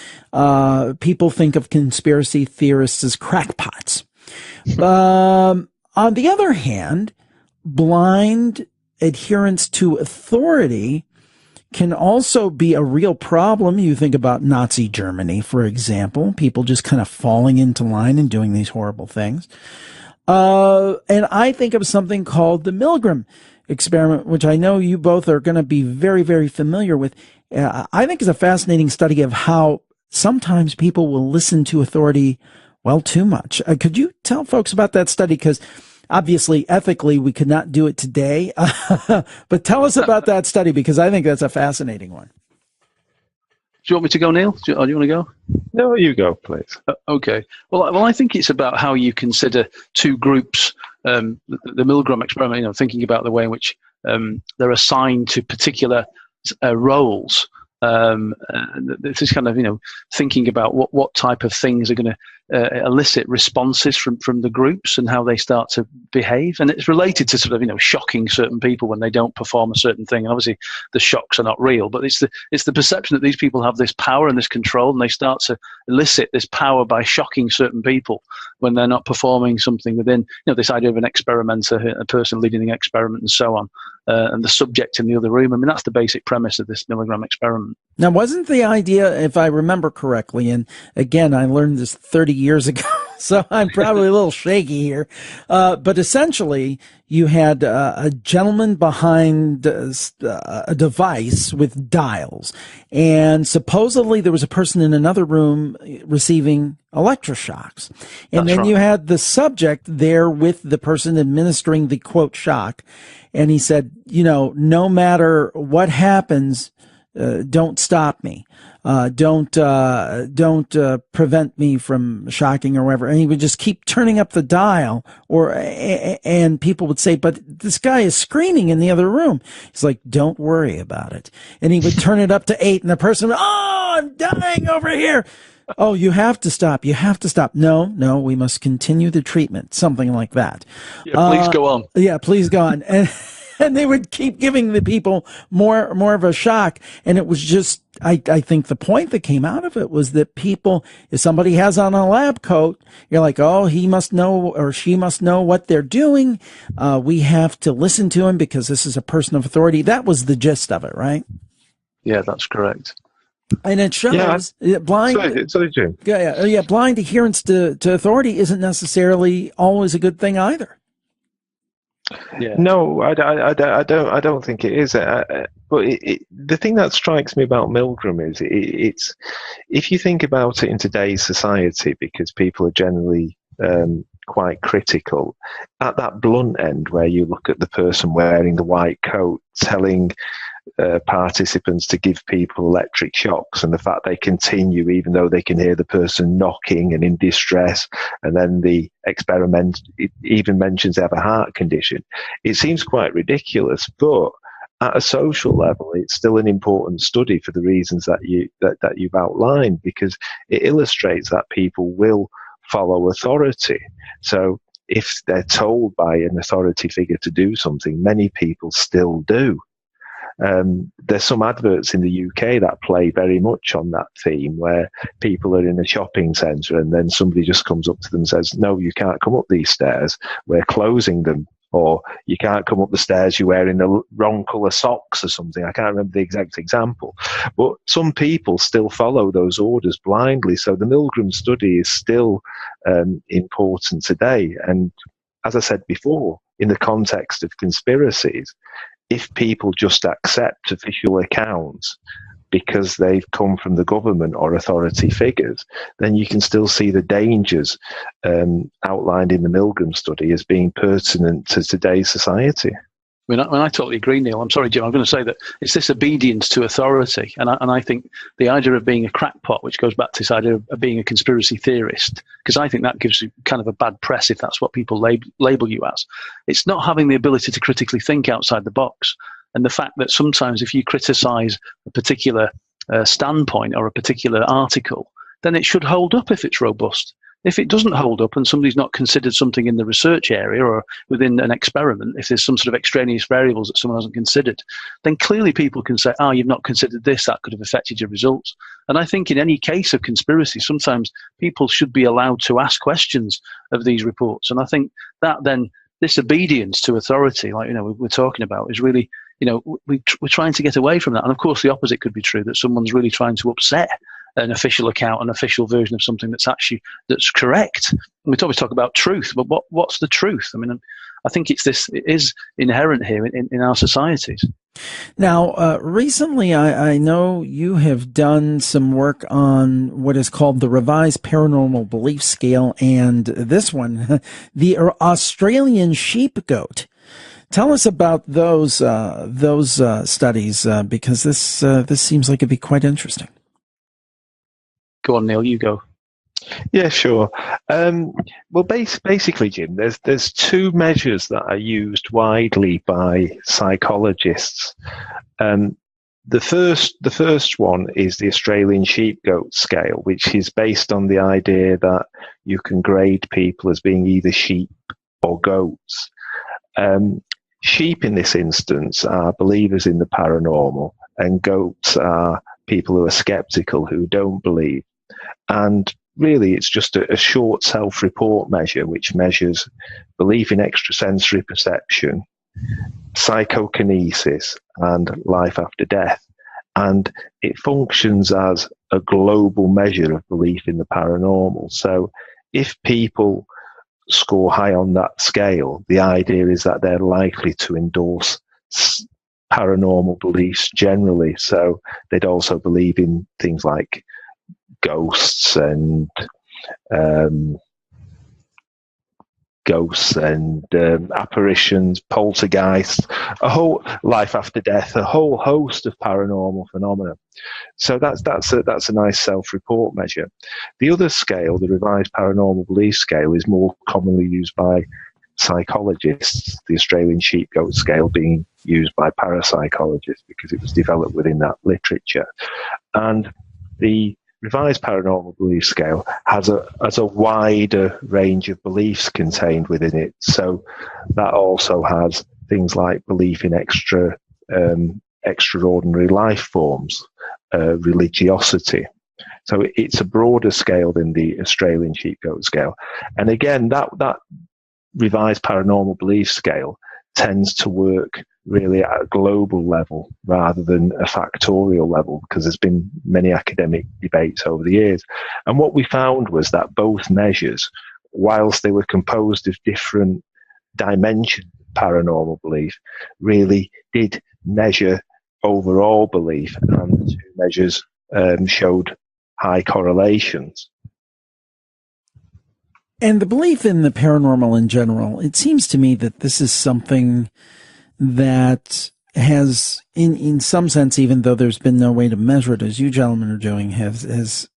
A: People think of conspiracy theorists as crackpots. On the other hand, blind adherence to authority can also be a real problem. You think about Nazi Germany, for example, people just kind of falling into line and doing these horrible things. And I think of something called the Milgram experiment, which I know you both are going to be very, very familiar with. I think is a fascinating study of how sometimes people will listen to authority, too much. Could you tell folks about that study? Because obviously, ethically, we could not do it today. But tell us about that study, because I think that's a fascinating one.
C: Do you want me to go, Neil? Do you want to go?
D: No, you go, please.
C: Okay. Well, I think it's about how you consider two groups. The Milgram experiment, thinking about the way in which they're assigned to particular roles. This is kind of, thinking about what type of things are going to elicit responses from the groups and how they start to behave. And it's related to sort of, shocking certain people when they don't perform a certain thing. And obviously the shocks are not real, but it's the perception that these people have this power and this control, and they start to elicit this power by shocking certain people when they're not performing something within, this idea of an experimenter, a person leading the experiment and so on, and the subject in the other room. I mean, that's the basic premise of this Milgram experiment.
A: Now, wasn't the idea, if I remember correctly, and again, I learned this 30 years ago, so I'm probably a little shaky here, but essentially you had a gentleman behind a device with dials, and supposedly there was a person in another room receiving electroshocks. And then you had the subject there with the person administering the, quote, shock, and he said, no matter what happens, don't stop me. Don't prevent me from shocking or whatever. And he would just keep turning up the dial, and people would say, but this guy is screaming in the other room. He's like, don't worry about it. And he would turn it up to 8, and the person would, I'm dying over here. Oh, you have to stop. You have to stop. No, we must continue the treatment. Something like that.
C: Yeah, please go on.
A: Yeah, please go on. and they would keep giving the people more of a shock. And it was just, I think the point that came out of it was that people, if somebody has on a lab coat, you're like, oh, he must know or she must know what they're doing. We have to listen to him because this is a person of authority. That was the gist of it, right?
C: Yeah, that's correct.
A: And it shows blind.
D: Sorry, Jim.
A: Blind adherence to authority isn't necessarily always a good thing either.
D: Yeah. No, I don't think it is. But the thing that strikes me about Milgram is it's if you think about it in today's society, because people are generally quite critical, at that blunt end where you look at the person wearing the white coat telling participants to give people electric shocks, and the fact they continue even though they can hear the person knocking and in distress, and then the experiment it even mentions they have a heart condition. It seems quite ridiculous, but at a social level it's still an important study for the reasons that you've outlined, because it illustrates that people will follow authority. So if they're told by an authority figure to do something, many people still do. There's some adverts in the UK that play very much on that theme, where people are in a shopping centre and then somebody just comes up to them and says, no, you can't come up these stairs, we're closing them, or you can't come up the stairs, you're wearing the wrong colour socks or something. I can't remember the exact example, but some people still follow those orders blindly. So the Milgram study is still important today. And as I said before, in the context of conspiracies, if people just accept official accounts because they've come from the government or authority figures, then you can still see the dangers outlined in the Milgram study as being pertinent to today's society.
C: I totally agree, Neil. I'm sorry, Jim. I'm going to say that it's this obedience to authority. And I think the idea of being a crackpot, which goes back to this idea of being a conspiracy theorist, because I think that gives you kind of a bad press if that's what people label you as. It's not having the ability to critically think outside the box. And the fact that sometimes if you criticize a particular standpoint or a particular article, then it should hold up if it's robust. If it doesn't hold up and somebody's not considered something in the research area or within an experiment, if there's some sort of extraneous variables that someone hasn't considered, then clearly people can say, you've not considered this, that could have affected your results. And I think in any case of conspiracy, sometimes people should be allowed to ask questions of these reports. And I think that then this obedience to authority, like, we're talking about, is really, we're trying to get away from that. And of course, the opposite could be true, that someone's really trying to upset an official account, an official version of something that's correct. And we always talk about truth, but what's the truth? I mean, I think it is inherent here in our societies.
A: Now, recently, I know you have done some work on what is called the Revised Paranormal Belief Scale, and this one, the Australian sheep goat. Tell us about those studies, because this seems like it'd be quite interesting.
C: Go on, Neil, you go.
D: Yeah, sure. Well, basically, Jim, there's two measures that are used widely by psychologists. The first one is the Australian sheep-goat scale, which is based on the idea that you can grade people as being either sheep or goats. Sheep in this instance are believers in the paranormal, and goats are people who are skeptical, who don't believe. And really, it's just a short self-report measure, which measures belief in extrasensory perception, psychokinesis, and life after death. And it functions as a global measure of belief in the paranormal. So if people score high on that scale, the idea is that they're likely to endorse paranormal beliefs generally. So they'd also believe in things like ghosts and apparitions, poltergeists, a whole life after death, a whole host of paranormal phenomena. So that's a nice self-report measure. The other scale, the Revised Paranormal Belief Scale, is more commonly used by psychologists, the Australian sheep-goat scale being used by parapsychologists because it was developed within that literature. And the Revised Paranormal Belief Scale has a wider range of beliefs contained within it. So that also has things like belief in extraordinary life forms, religiosity. So it's a broader scale than the Australian sheep-goat scale. And again, that revised paranormal belief scale tends to work really at a global level rather than a factorial level, because there's been many academic debates over the years. And what we found was that both measures, whilst they were composed of different dimensions of paranormal belief, really did measure overall belief, and the two measures showed high correlations.
A: And the belief in the paranormal in general, it seems to me that this is something that has, in some sense, even though there's been no way to measure it, as you gentlemen are doing, has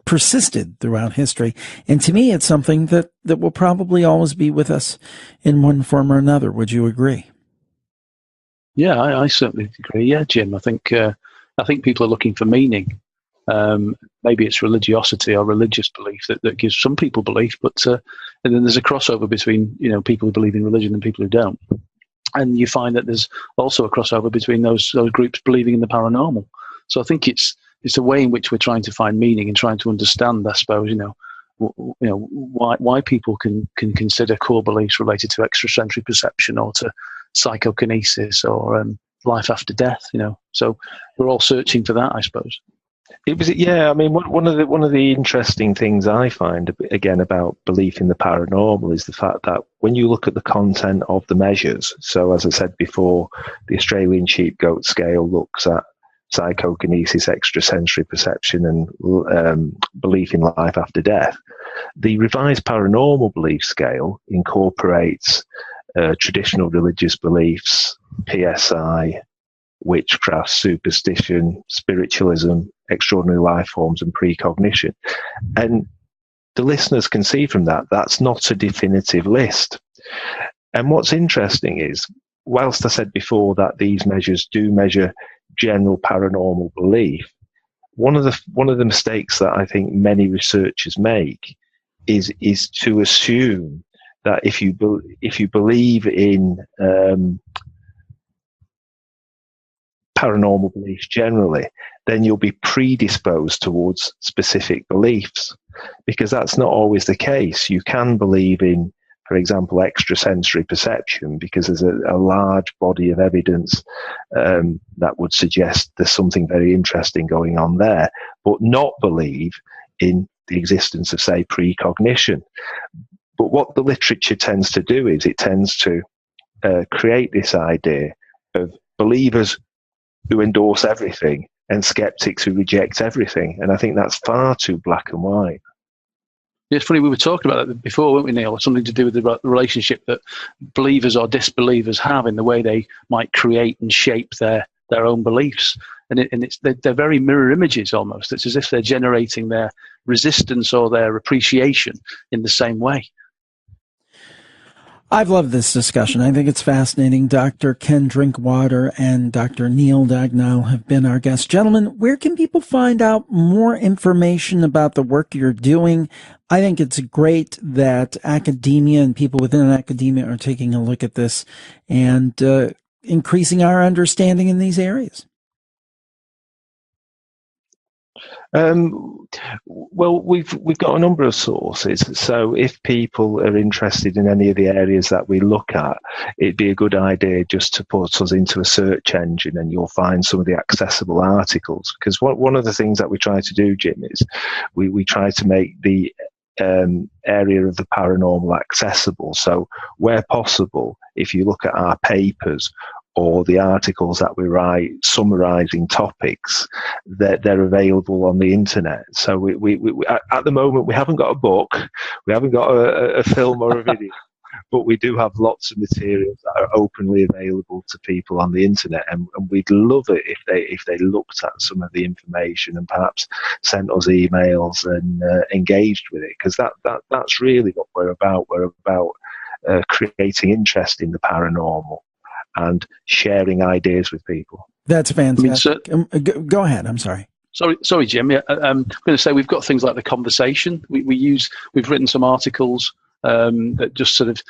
A: persisted throughout history. And to me, it's something that will probably always be with us in one form or another. Would you agree?
C: Yeah, I certainly agree. Yeah, Jim, I think people are looking for meaning. Maybe it's religiosity or religious belief that gives some people belief, but and then there's a crossover between people who believe in religion and people who don't, and you find that there's also a crossover between those groups believing in the paranormal. So I think it's a way in which we're trying to find meaning and trying to understand, I suppose, why people can consider core beliefs related to extrasensory perception or to psychokinesis or life after death. So we're all searching for that, I suppose.
D: It was, yeah. I mean, one of the interesting things I find again about belief in the paranormal is the fact that when you look at the content of the measures. So, as I said before, the Australian sheep-goat scale looks at psychokinesis, extrasensory perception, and belief in life after death. The revised paranormal belief scale incorporates traditional religious beliefs, PSI, witchcraft, superstition, spiritualism, extraordinary life forms, and precognition. And the listeners can see from that, that's not a definitive list. And what's interesting is, whilst I said before that these measures do measure general paranormal belief, one of the mistakes that I think many researchers make is to assume that if you believe in paranormal beliefs generally, then you'll be predisposed towards specific beliefs, because that's not always the case. You can believe in, for example, extrasensory perception because there's a large body of evidence that would suggest there's something very interesting going on there, but not believe in the existence of, say, precognition. But what the literature tends to do is it tends to create this idea of believers who endorse everything and skeptics who reject everything. And I think that's far too black and white.
C: Yeah, it's funny, we were talking about that before, weren't we, Neil? Something to do with the relationship that believers or disbelievers have in the way they might create and shape their own beliefs. And they're very mirror images almost. It's as if they're generating their resistance or their appreciation in the same way.
A: I've loved this discussion. I think it's fascinating. Dr. Ken Drinkwater and Dr. Neil Dagnall have been our guests. Gentlemen, where can people find out more information about the work you're doing? I think it's great that academia and people within academia are taking a look at this and increasing our understanding in these areas.
D: Well, we've got a number of sources. So if people are interested in any of the areas that we look at, it'd be a good idea just to put us into a search engine and you'll find some of the accessible articles. Because one of the things that we try to do, Jim, is we try to make the area of the paranormal accessible. So where possible, if you look at our papers or the articles that we write summarizing topics, they're available on the internet. So we at the moment, we haven't got a book, we haven't got a film or a video, but we do have lots of materials that are openly available to people on the internet. And we'd love it if they looked at some of the information and perhaps sent us emails and engaged with it, because that's really what we're about. We're about creating interest in the paranormal and sharing ideas with people.
A: That's fantastic. Go ahead. I'm sorry.
C: Sorry, Jim. Yeah, I'm going to say we've got things like the conversation. We've written some articles that just sort of,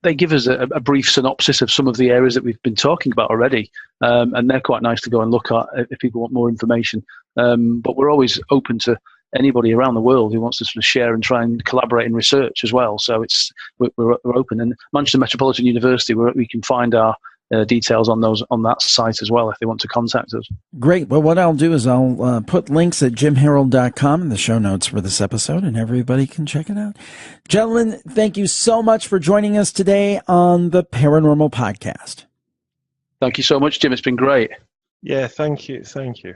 C: they give us a brief synopsis of some of the areas that we've been talking about already. And they're quite nice to go and look at if people want more information. But we're always open to anybody around the world who wants to sort of share and try and collaborate in research as well. So we're open. And Manchester Metropolitan University, we can find our details on that site as well if they want to contact us.
A: Great. Well, what I'll do is I'll put links at jimharold.com in the show notes for this episode, and everybody can check it out. Gentlemen, thank you so much for joining us today on the Paranormal Podcast.
C: Thank you so much, Jim. It's been great.
D: Yeah, thank you. Thank you.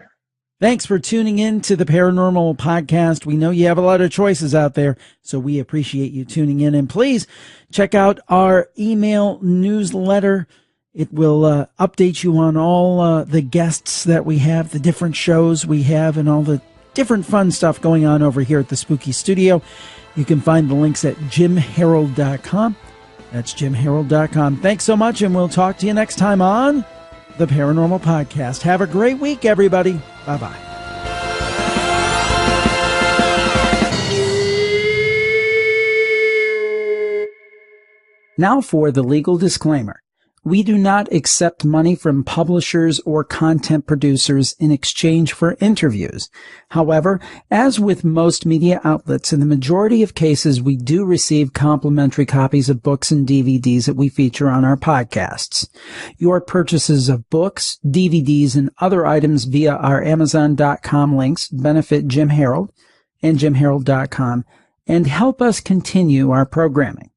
A: Thanks for tuning in to the Paranormal Podcast. We know you have a lot of choices out there, so we appreciate you tuning in. And please check out our email newsletter. It will update you on all the guests that we have, the different shows we have, and all the different fun stuff going on over here at the Spooky Studio. You can find the links at jimharold.com. That's jimharold.com. Thanks so much, and we'll talk to you next time on the Paranormal Podcast. Have a great week, everybody. Bye-bye. Now for the legal disclaimer. We do not accept money from publishers or content producers in exchange for interviews. However, as with most media outlets, in the majority of cases, we do receive complimentary copies of books and DVDs that we feature on our podcasts. Your purchases of books, DVDs, and other items via our Amazon.com links benefit Jim Harold and jimharold.com and help us continue our programming.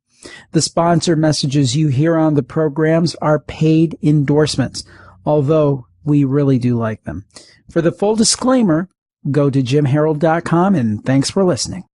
A: The sponsor messages you hear on the programs are paid endorsements, although we really do like them. For the full disclaimer, go to jimharold.com, and thanks for listening.